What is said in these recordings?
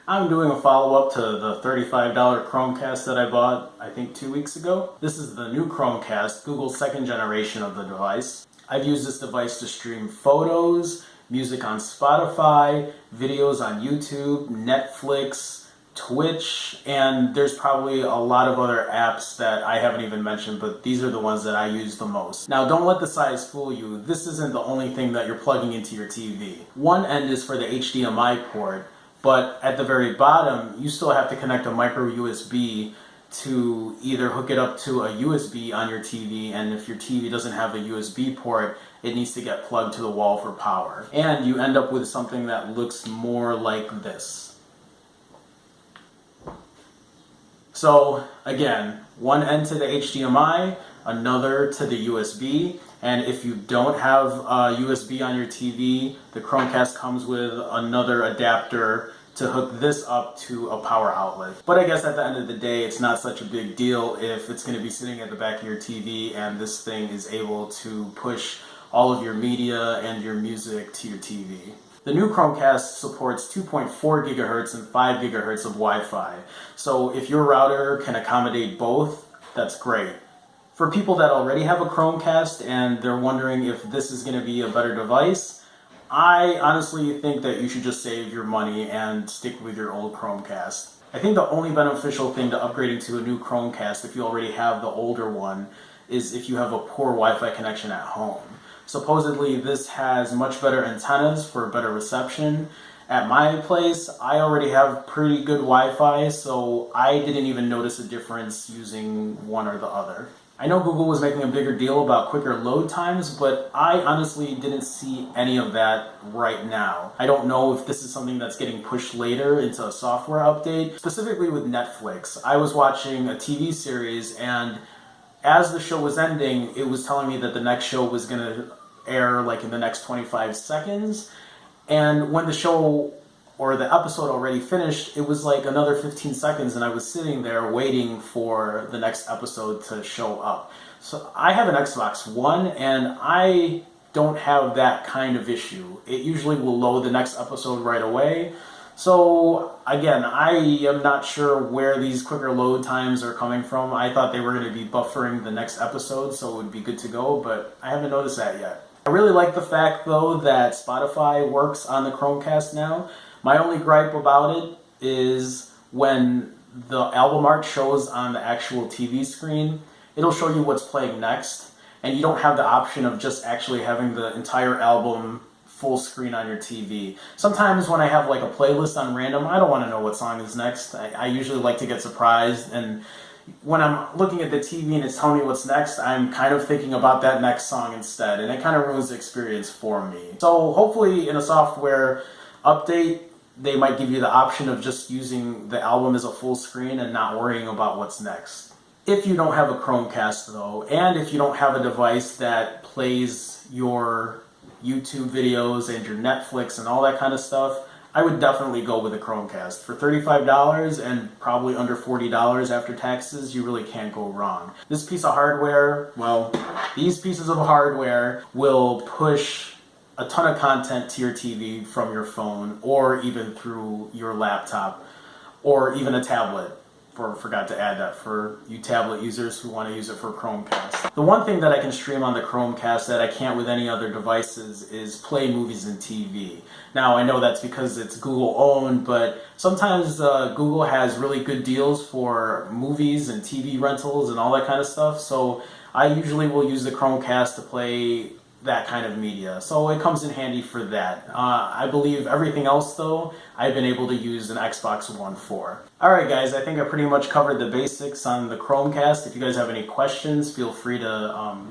I'm doing a follow-up to the $35 Chromecast that I bought, I think 2 weeks ago. This is the new Chromecast, Google's second generation of the device. I've used this device to stream photos, music on Spotify, videos on YouTube, Netflix, Twitch, and there's probably a lot of other apps that I haven't even mentioned, but these are the ones that I use the most. Now, don't let the size fool you. This isn't the only thing that you're plugging into your TV. One end is for the HDMI port, but at the very bottom, you still have to connect a micro USB to either hook it up to a USB on your TV, and if your TV doesn't have a USB port, it needs to get plugged to the wall for power. And you end up with something that looks more like this. So again, one end to the HDMI, another to the USB, and if you don't have a USB on your TV, the Chromecast comes with another adapter to hook this up to a power outlet. But I guess at the end of the day, it's not such a big deal if it's going to be sitting at the back of your TV and this thing is able to push all of your media and your music to your TV. The new Chromecast supports 2.4 gigahertz and 5 gigahertz of Wi-Fi. So if your router can accommodate both, that's great. For people that already have a Chromecast and they're wondering if this is going to be a better device, I honestly think that you should just save your money and stick with your old Chromecast. I think the only beneficial thing to upgrading to a new Chromecast, if you already have the older one, is if you have a poor Wi-Fi connection at home. Supposedly this has much better antennas for better reception. At my place, I already have pretty good Wi-Fi, so I didn't even notice a difference using one or the other. I know Google was making a bigger deal about quicker load times, but I honestly didn't see any of that right now. I don't know if this is something that's getting pushed later into a software update. Specifically with Netflix, I was watching a TV series, and as the show was ending, it was telling me that the next show was going to air like in the next 25 seconds. And when the show or the episode already finished, it was like another 15 seconds and I was sitting there waiting for the next episode to show up. So I have an Xbox One and I don't have that kind of issue. It usually will load the next episode right away. So again, I am not sure where these quicker load times are coming from. I thought they were going to be buffering the next episode so it would be good to go, but I haven't noticed that yet. I really like the fact though that Spotify works on the Chromecast now. My only gripe about it is when the album art shows on the actual TV screen, it'll show you what's playing next, and you don't have the option of just actually having the entire album full screen on your TV. Sometimes when I have like a playlist on random, I don't want to know what song is next. I usually like to get surprised, and when I'm looking at the TV and it's telling me what's next, I'm kind of thinking about that next song instead, and it kind of ruins the experience for me. So hopefully in a software update, they might give you the option of just using the album as a full screen and not worrying about what's next. If you don't have a Chromecast though, and if you don't have a device that plays your YouTube videos and your Netflix and all that kind of stuff, I would definitely go with a Chromecast. For $35 and probably under $40 after taxes, you really can't go wrong. This piece of hardware, well, these pieces of hardware will push a ton of content to your TV from your phone or even through your laptop or even a tablet. Forgot to add that for you tablet users who want to use it for Chromecast. The one thing that I can stream on the Chromecast that I can't with any other devices is play movies and TV. Now I know that's because it's Google owned, but sometimes Google has really good deals for movies and TV rentals and all that kind of stuff, so I usually will use the Chromecast to play that kind of media. So it comes in handy for that. I believe everything else though, I've been able to use an Xbox One for. Alright guys, I think I pretty much covered the basics on the Chromecast. If you guys have any questions, feel free to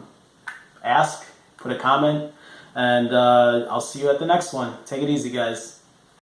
ask, put a comment, and I'll see you at the next one. Take it easy guys.